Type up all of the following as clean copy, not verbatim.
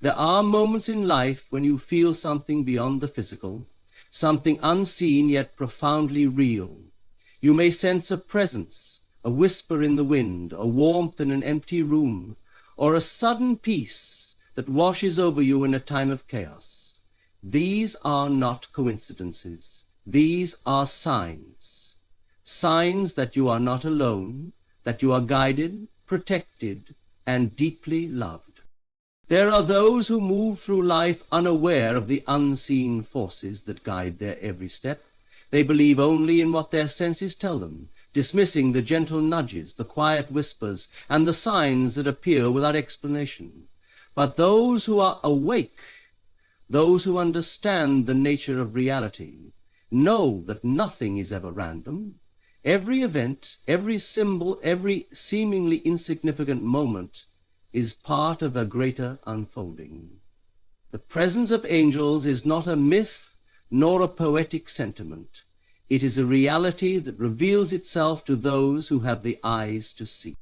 There are moments in life when you feel something beyond the physical, something unseen yet profoundly real. You may sense a presence, a whisper in the wind, a warmth in an empty room, or a sudden peace that washes over you in a time of chaos. These are not coincidences. These are signs. Signs that you are not alone, that you are guided, protected, and deeply loved. There are those who move through life unaware of the unseen forces that guide their every step. They believe only in what their senses tell them, dismissing the gentle nudges, the quiet whispers, and the signs that appear without explanation. But those who are awake, those who understand the nature of reality, know that nothing is ever random. Every event, every symbol, every seemingly insignificant moment is part of a greater unfolding. The presence of angels is not a myth nor a poetic sentiment. It is a reality that reveals itself to those who have the eyes to see.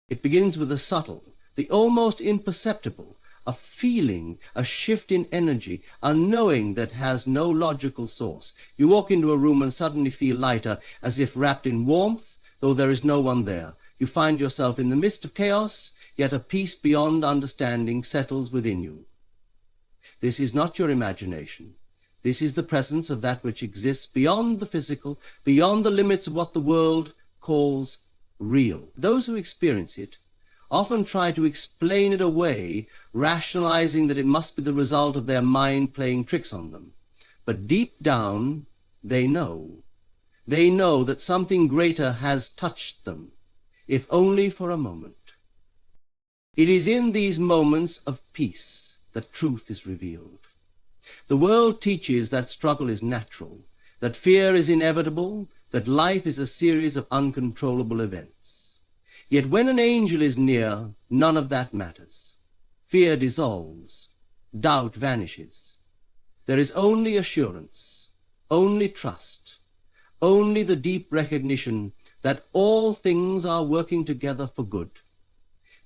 It begins with the subtle, the almost imperceptible, a feeling, a shift in energy, a knowing that has no logical source. You walk into a room and suddenly feel lighter, as if wrapped in warmth, though there is no one there. You find yourself in the midst of chaos, yet a peace beyond understanding settles within you. This is not your imagination. This is the presence of that which exists beyond the physical, beyond the limits of what the world calls real. Those who experience it often try to explain it away, rationalizing that it must be the result of their mind playing tricks on them. But deep down, they know. They know that something greater has touched them, if only for a moment. It is in these moments of peace that truth is revealed. The world teaches that struggle is natural, that fear is inevitable, that life is a series of uncontrollable events. Yet when an angel is near, none of that matters. Fear dissolves, doubt vanishes. There is only assurance, only trust, only the deep recognition that all things are working together for good.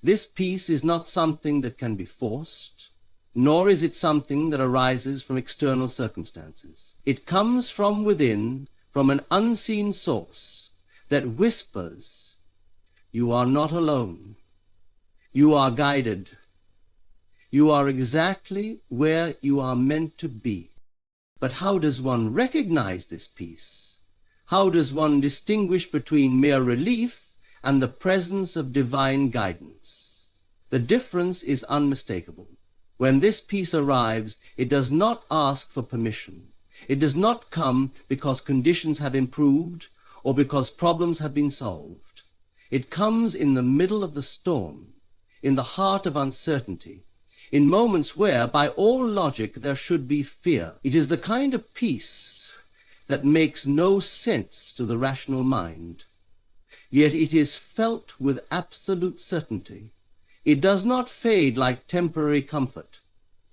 This peace is not something that can be forced, nor is it something that arises from external circumstances. It comes from within, from an unseen source that whispers, "You are not alone. You are guided. You are exactly where you are meant to be." But how does one recognize this peace? How does one distinguish between mere relief and the presence of divine guidance? The difference is unmistakable. When this peace arrives, it does not ask for permission. It does not come because conditions have improved or because problems have been solved. It comes in the middle of the storm, in the heart of uncertainty, in moments where, by all logic, there should be fear. It is the kind of peace that makes no sense to the rational mind, yet it is felt with absolute certainty. It does not fade like temporary comfort.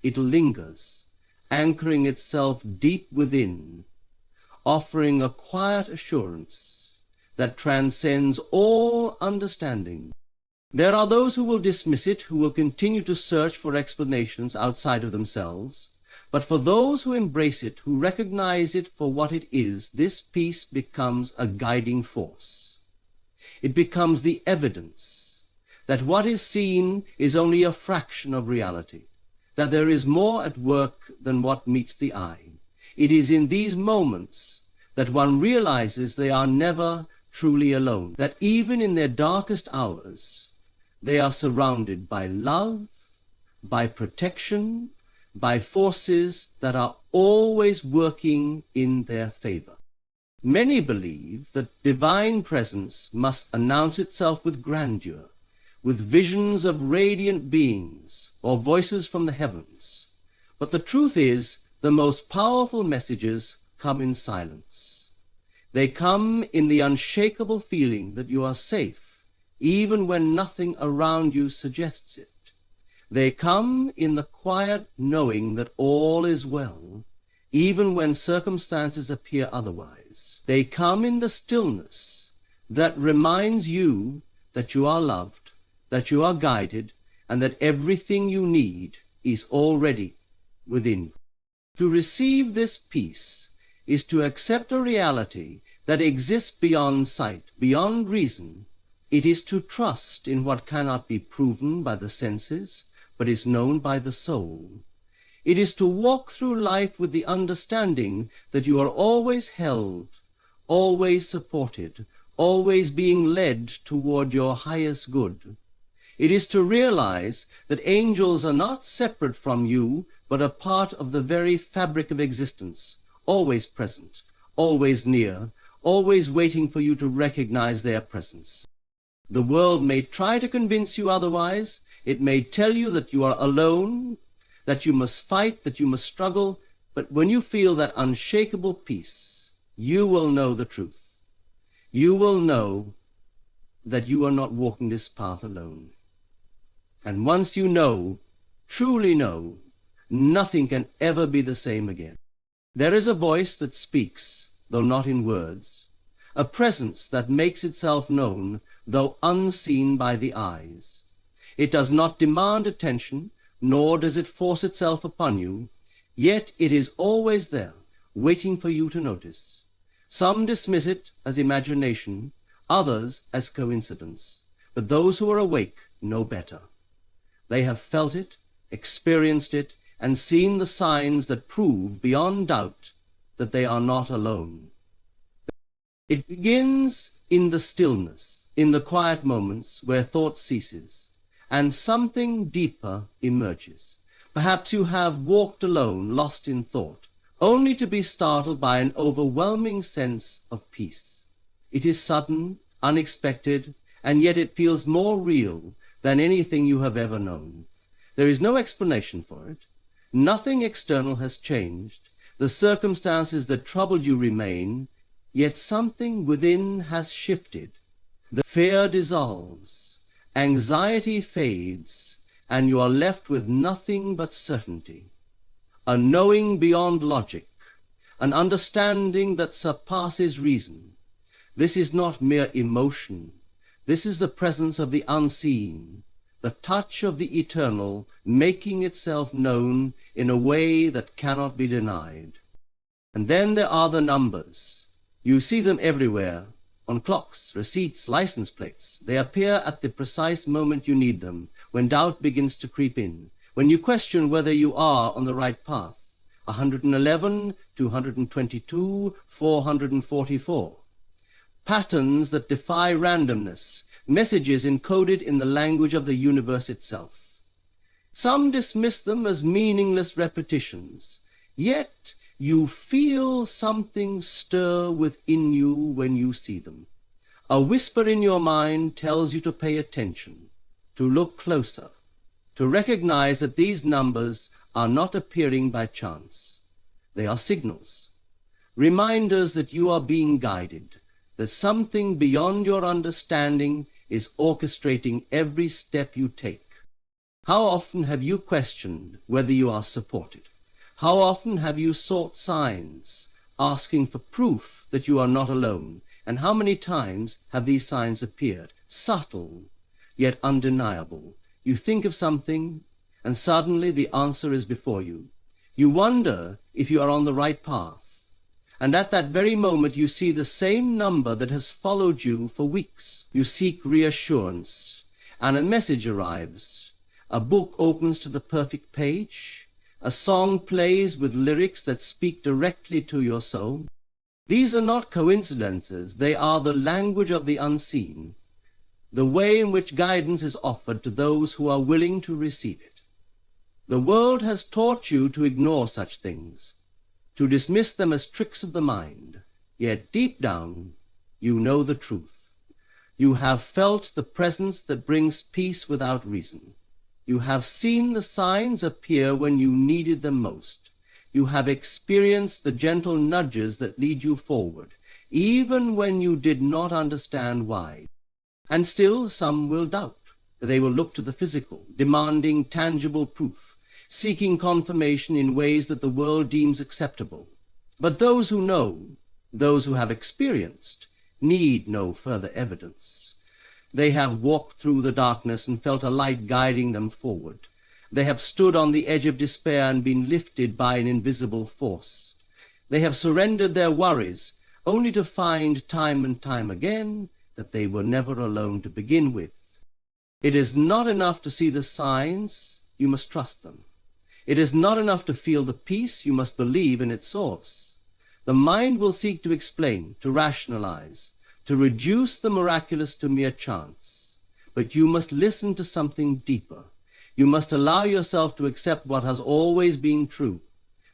It lingers, anchoring itself deep within, offering a quiet assurance that transcends all understanding. There are those who will dismiss it, who will continue to search for explanations outside of themselves. But for those who embrace it, who recognize it for what it is, this peace becomes a guiding force. It becomes the evidence that what is seen is only a fraction of reality, that there is more at work than what meets the eye. It is in these moments that one realizes they are never truly alone, that even in their darkest hours, they are surrounded by love, by protection, by forces that are always working in their favor. Many believe that divine presence must announce itself with grandeur, with visions of radiant beings or voices from the heavens. But the truth is, the most powerful messages come in silence. They come in the unshakable feeling that you are safe, even when nothing around you suggests it. They come in the quiet knowing that all is well, even when circumstances appear otherwise. They come in the stillness that reminds you that you are loved, that you are guided, and that everything you need is already within you. To receive this peace is to accept a reality that exists beyond sight, beyond reason. It is to trust in what cannot be proven by the senses, but is known by the soul. It is to walk through life with the understanding that you are always held, always supported, always being led toward your highest good. It is to realize that angels are not separate from you, but a part of the very fabric of existence, always present, always near, always waiting for you to recognize their presence. The world may try to convince you otherwise. It may tell you that you are alone, that you must fight, that you must struggle, but when you feel that unshakable peace, you will know the truth. You will know that you are not walking this path alone. And once you know, truly know, nothing can ever be the same again. There is a voice that speaks, though not in words, a presence that makes itself known, though unseen by the eyes. It does not demand attention, nor does it force itself upon you, yet it is always there, waiting for you to notice. Some dismiss it as imagination, others as coincidence, but those who are awake know better. They have felt it, experienced it, and seen the signs that prove beyond doubt that they are not alone. It begins in the stillness, in the quiet moments where thought ceases, and something deeper emerges. Perhaps you have walked alone, lost in thought, only to be startled by an overwhelming sense of peace. It is sudden, unexpected, and yet it feels more real than anything you have ever known. There is no explanation for it. Nothing external has changed. The circumstances that troubled you remain, yet something within has shifted. The fear dissolves. Anxiety fades, and you are left with nothing but certainty, a knowing beyond logic, an understanding that surpasses reason. This is not mere emotion. This is the presence of the unseen, the touch of the eternal making itself known in a way that cannot be denied. And then there are the numbers. You see them everywhere. On clocks, receipts, license plates. They appear at the precise moment you need them, when doubt begins to creep in, when you question whether you are on the right path. 111, 222, 444. Patterns that defy randomness, messages encoded in the language of the universe itself. Some dismiss them as meaningless repetitions, yet you feel something stir within you when you see them. A whisper in your mind tells you to pay attention, to look closer, to recognize that these numbers are not appearing by chance. They are signals, reminders that you are being guided, that something beyond your understanding is orchestrating every step you take. How often have you questioned whether you are supported? How often have you sought signs, asking for proof that you are not alone? And how many times have these signs appeared, subtle, yet undeniable? You think of something, and suddenly the answer is before you. You wonder if you are on the right path. And at that very moment you see the same number that has followed you for weeks. You seek reassurance, and a message arrives. A book opens to the perfect page. A song plays with lyrics that speak directly to your soul. These are not coincidences. They are the language of the unseen, the way in which guidance is offered to those who are willing to receive it. The world has taught you to ignore such things, to dismiss them as tricks of the mind, yet deep down you know the truth. You have felt the presence that brings peace without reason. You have seen the signs appear when you needed them most. You have experienced the gentle nudges that lead you forward, even when you did not understand why. And still some will doubt. They will look to the physical, demanding tangible proof, seeking confirmation in ways that the world deems acceptable. But those who know, those who have experienced, need no further evidence. They have walked through the darkness and felt a light guiding them forward, They have stood on the edge of despair and been lifted by an invisible force. They have surrendered their worries, only to find time and time again that they were never alone to begin with. It is not enough to see the signs, you must trust them. It is not enough to feel the peace, you must believe in its source. The mind will seek to explain, to rationalize, to reduce the miraculous to mere chance. But you must listen to something deeper. You must allow yourself to accept what has always been true,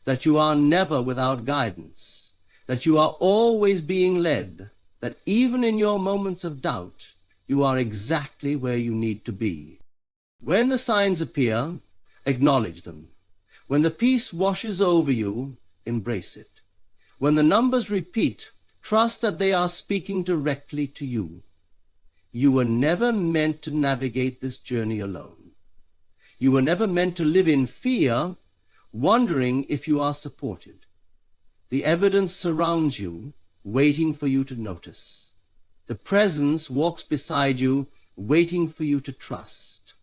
that you are never without guidance, that you are always being led, that even in your moments of doubt, you are exactly where you need to be. When the signs appear, acknowledge them. When the peace washes over you, embrace it. When the numbers repeat, trust that they are speaking directly to you. You were never meant to navigate this journey alone. You were never meant to live in fear, wondering if you are supported. The evidence surrounds you, waiting for you to notice. The presence walks beside you, waiting for you to trust.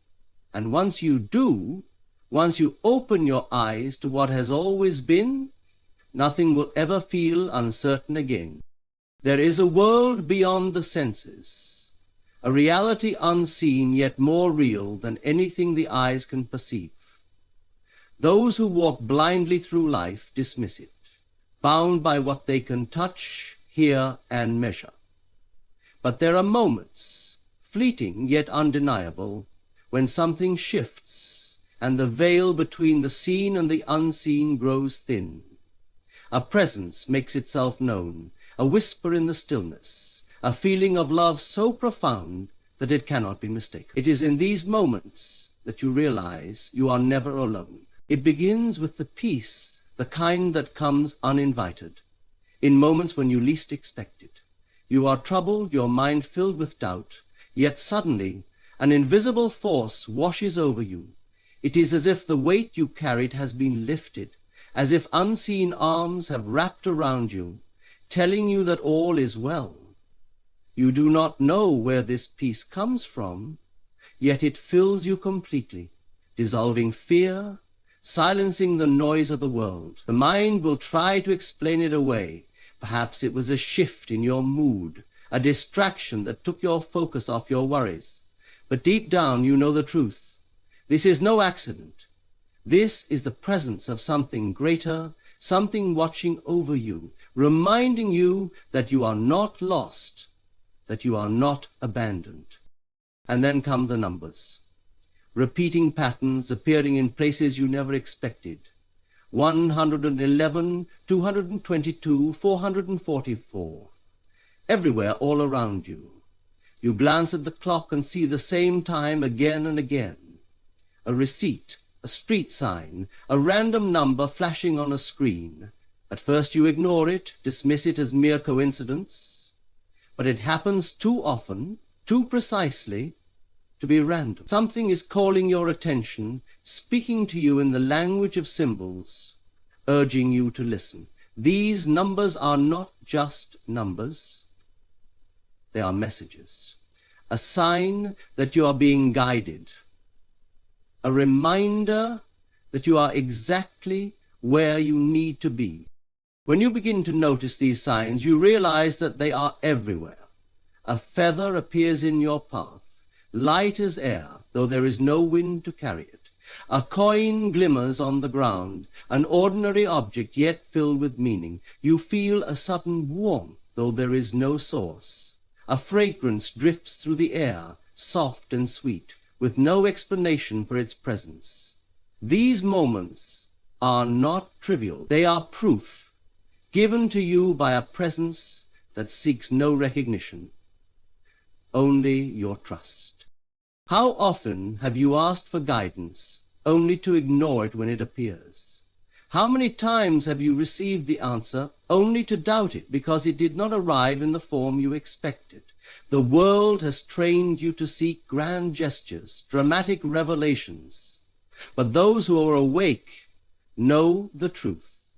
And once you do, once you open your eyes to what has always been, nothing will ever feel uncertain again. There is a world beyond the senses, a reality unseen yet more real than anything the eyes can perceive. Those who walk blindly through life dismiss it, bound by what they can touch, hear, and measure. But there are moments, fleeting yet undeniable, when something shifts and the veil between the seen and the unseen grows thin. A presence makes itself known, a whisper in the stillness, a feeling of love so profound that it cannot be mistaken. It is in these moments that you realize you are never alone. It begins with the peace, the kind that comes uninvited, in moments when you least expect it. You are troubled, your mind filled with doubt, yet suddenly an invisible force washes over you. It is as if the weight you carried has been lifted, as if unseen arms have wrapped around you, telling you that all is well. You do not know where this peace comes from, yet it fills you completely, dissolving fear, silencing the noise of the world. The mind will try to explain it away. Perhaps it was a shift in your mood, a distraction that took your focus off your worries. But deep down you know the truth. This is no accident. This is the presence of something greater, something watching over you, reminding you that you are not lost, that you are not abandoned. And then come the numbers. Repeating patterns appearing in places you never expected. 111, 222, 444. Everywhere all around you. You glance at the clock and see the same time again and again. A receipt, a street sign, a random number flashing on a screen. At first you ignore it, dismiss it as mere coincidence. But it happens too often, too precisely, to be random. Something is calling your attention, speaking to you in the language of symbols, urging you to listen. These numbers are not just numbers. They are messages. A sign that you are being guided. A reminder that you are exactly where you need to be. When you begin to notice these signs, you realize that they are everywhere. A feather appears in your path, light as air, though there is no wind to carry it. A coin glimmers on the ground, an ordinary object yet filled with meaning. You feel a sudden warmth, though there is no source. A fragrance drifts through the air, soft and sweet, with no explanation for its presence. These moments are not trivial. They are proof, given to you by a presence that seeks no recognition, only your trust. How often have you asked for guidance only to ignore it when it appears? How many times have you received the answer only to doubt it because it did not arrive in the form you expected? The world has trained you to seek grand gestures, dramatic revelations. But those who are awake know the truth.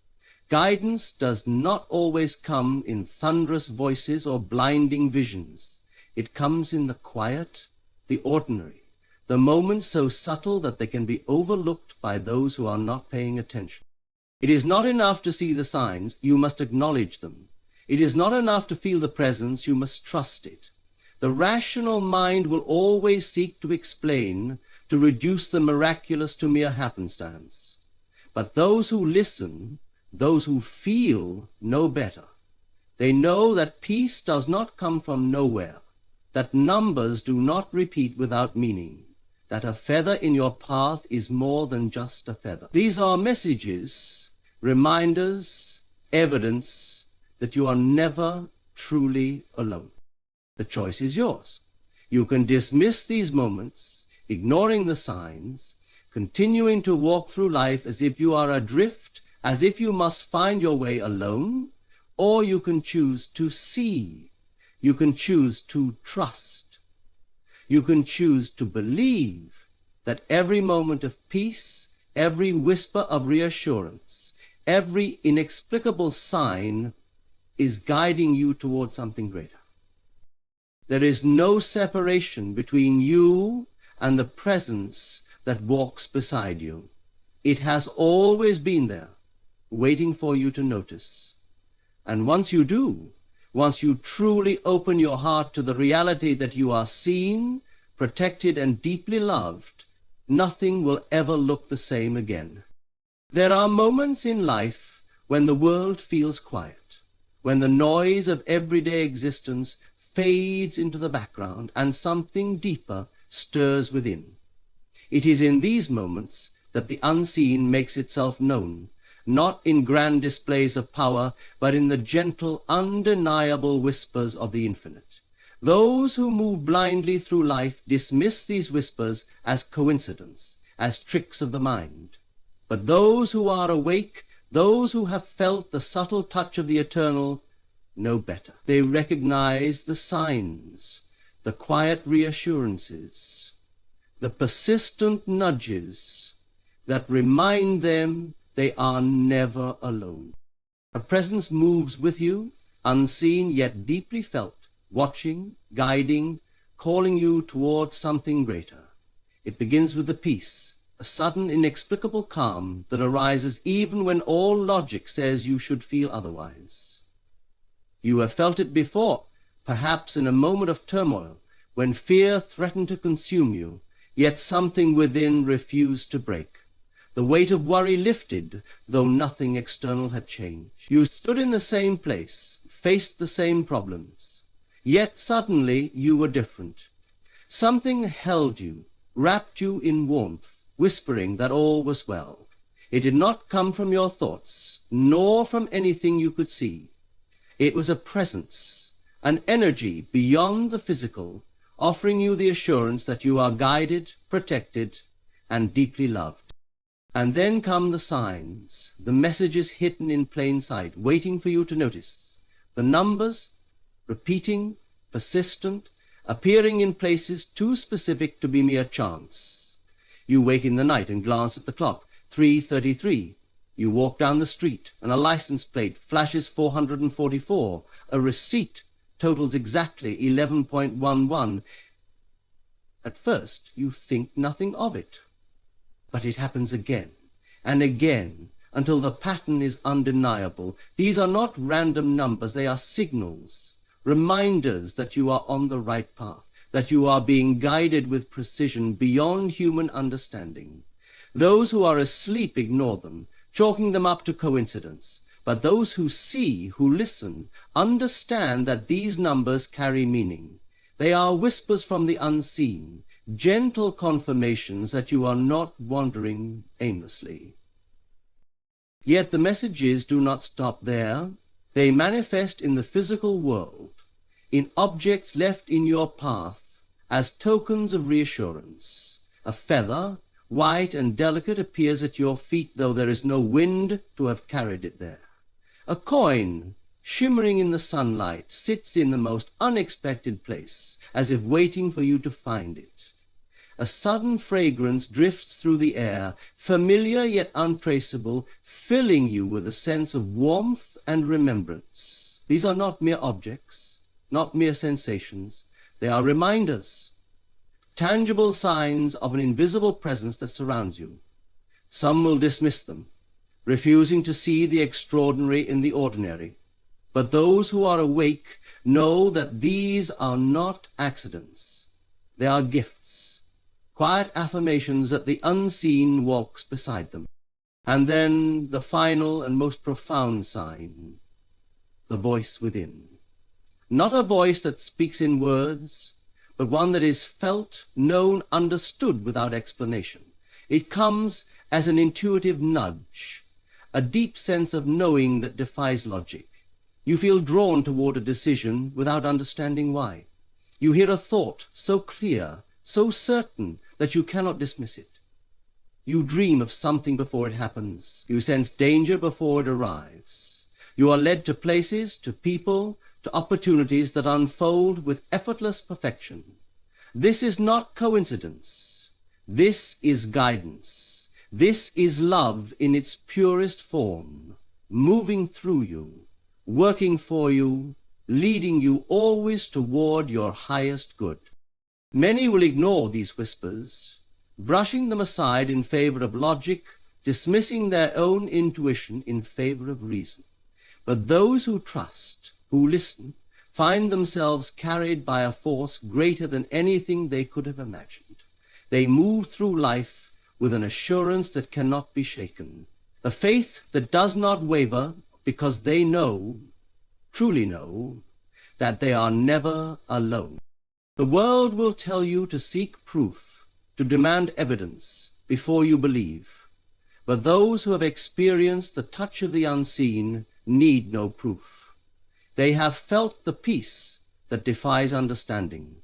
Guidance does not always come in thunderous voices or blinding visions. It comes in the quiet, the ordinary, the moments so subtle that they can be overlooked by those who are not paying attention. It is not enough to see the signs, you must acknowledge them. It is not enough to feel the presence, you must trust it. The rational mind will always seek to explain, to reduce the miraculous to mere happenstance. But those who listen, those who feel, know better. They know that peace does not come from nowhere, that numbers do not repeat without meaning, that a feather in your path is more than just a feather. These are messages, reminders, evidence that you are never truly alone. The choice is yours. You can dismiss these moments, ignoring the signs, continuing to walk through life as if you are adrift, as if you must find your way alone, or you can choose to see. You can choose to trust. You can choose to believe that every moment of peace, every whisper of reassurance, every inexplicable sign is guiding you toward something greater. There is no separation between you and the presence that walks beside you. It has always been there, waiting for you to notice. And once you do, once you truly open your heart to the reality that you are seen, protected, and deeply loved, nothing will ever look the same again. There are moments in life when the world feels quiet, when the noise of everyday existence fades into the background and something deeper stirs within. It is in these moments that the unseen makes itself known, not in grand displays of power, but in the gentle, undeniable whispers of the infinite. Those who move blindly through life dismiss these whispers as coincidence, as tricks of the mind. But those who are awake, those who have felt the subtle touch of the eternal, know better. They recognize the signs, the quiet reassurances, the persistent nudges that remind them they are never alone. A presence moves with you, unseen yet deeply felt, watching, guiding, calling you towards something greater. It begins with the peace, a sudden inexplicable calm that arises even when all logic says you should feel otherwise. You have felt it before, perhaps in a moment of turmoil, when fear threatened to consume you, yet something within refused to break. The weight of worry lifted, though nothing external had changed. You stood in the same place, faced the same problems, yet suddenly you were different. Something held you, wrapped you in warmth, whispering that all was well. It did not come from your thoughts, nor from anything you could see. It was a presence, an energy beyond the physical, offering you the assurance that you are guided, protected, and deeply loved. And then come the signs, the messages hidden in plain sight, waiting for you to notice. The numbers, repeating, persistent, appearing in places too specific to be mere chance. You wake in the night and glance at the clock, 3:33. You walk down the street, and a license plate flashes 444. A receipt totals exactly 11.11. At first, you think nothing of it. But it happens again and again until the pattern is undeniable. These are not random numbers, they are signals, reminders that you are on the right path, that you are being guided with precision beyond human understanding. Those who are asleep ignore them, chalking them up to coincidence. But those who see, who listen, understand that these numbers carry meaning. They are whispers from the unseen, gentle confirmations that you are not wandering aimlessly. Yet the messages do not stop there. They manifest in the physical world, in objects left in your path as tokens of reassurance. A feather, white and delicate, appears at your feet, though there is no wind to have carried it there. A coin, shimmering in the sunlight, sits in the most unexpected place, as if waiting for you to find it. A sudden fragrance drifts through the air, familiar yet untraceable, filling you with a sense of warmth and remembrance. These are not mere objects, not mere sensations. They are reminders. tangible signs of an invisible presence that surrounds you. Some will dismiss them, refusing to see the extraordinary in the ordinary. But those who are awake know that these are not accidents. They are gifts, quiet affirmations that the unseen walks beside them. And then the final and most profound sign, the voice within. Not a voice that speaks in words, but one that is felt, known, understood without explanation. It comes as an intuitive nudge, a deep sense of knowing that defies logic. You feel drawn toward a decision without understanding why. You hear a thought so clear, so certain, that you cannot dismiss it. You dream of something before it happens. You sense danger before it arrives. You are led to places, to people, to opportunities that unfold with effortless perfection. This is not coincidence. This is guidance. This is love in its purest form, moving through you, working for you, leading you always toward your highest good. Many will ignore these whispers, brushing them aside in favor of logic, dismissing their own intuition in favor of reason. But those who trust, who listen, find themselves carried by a force greater than anything they could have imagined. They move through life with an assurance that cannot be shaken, a faith that does not waver because they know, truly know, that they are never alone. The world will tell you to seek proof, to demand evidence before you believe. But those who have experienced the touch of the unseen need no proof. They have felt the peace that defies understanding.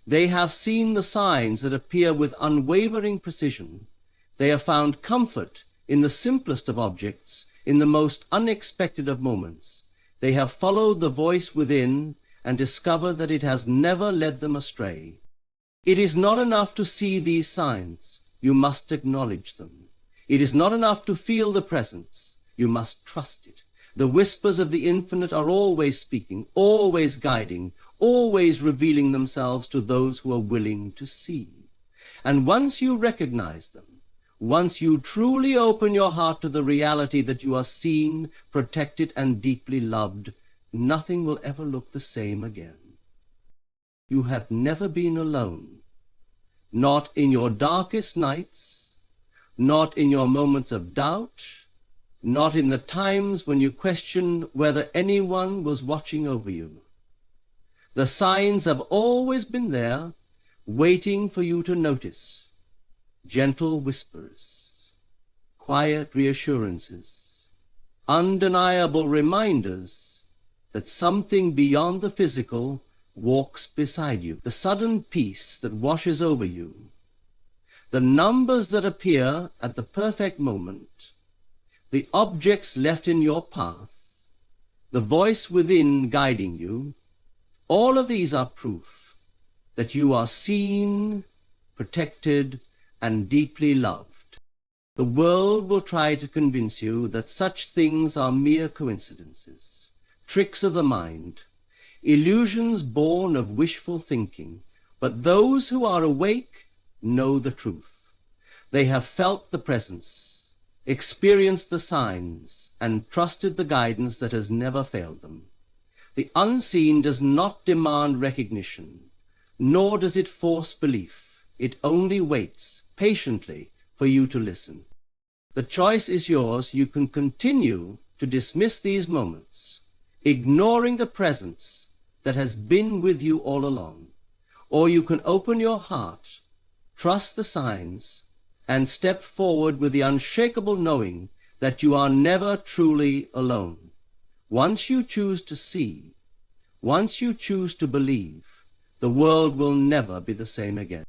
They have seen the signs that appear with unwavering precision. They have found comfort in the simplest of objects, in the most unexpected of moments. They have followed the voice within and discovered that it has never led them astray. It is not enough to see these signs. You must acknowledge them. It is not enough to feel the presence. You must trust it. The whispers of the infinite are always speaking, always guiding, always revealing themselves to those who are willing to see. And once you recognize them, once you truly open your heart to the reality that you are seen, protected, and deeply loved, nothing will ever look the same again. You have never been alone, not in your darkest nights, not in your moments of doubt, not in the times when you question whether anyone was watching over you. The signs have always been there, waiting for you to notice. Gentle whispers, quiet reassurances, undeniable reminders that something beyond the physical walks beside you. The sudden peace that washes over you, the numbers that appear at the perfect moment, the objects left in your path, the voice within guiding you, all of these are proof that you are seen, protected, and deeply loved. The world will try to convince you that such things are mere coincidences, tricks of the mind, illusions born of wishful thinking. But those who are awake know the truth. They have felt the presence, experienced the signs, and trusted the guidance that has never failed them. The unseen does not demand recognition, nor does it force belief. It only waits patiently for you to listen. The choice is yours. You can continue to dismiss these moments, ignoring the presence that has been with you all along. Or you can open your heart, trust the signs, and step forward with the unshakable knowing that you are never truly alone. Once you choose to see, once you choose to believe, the world will never be the same again.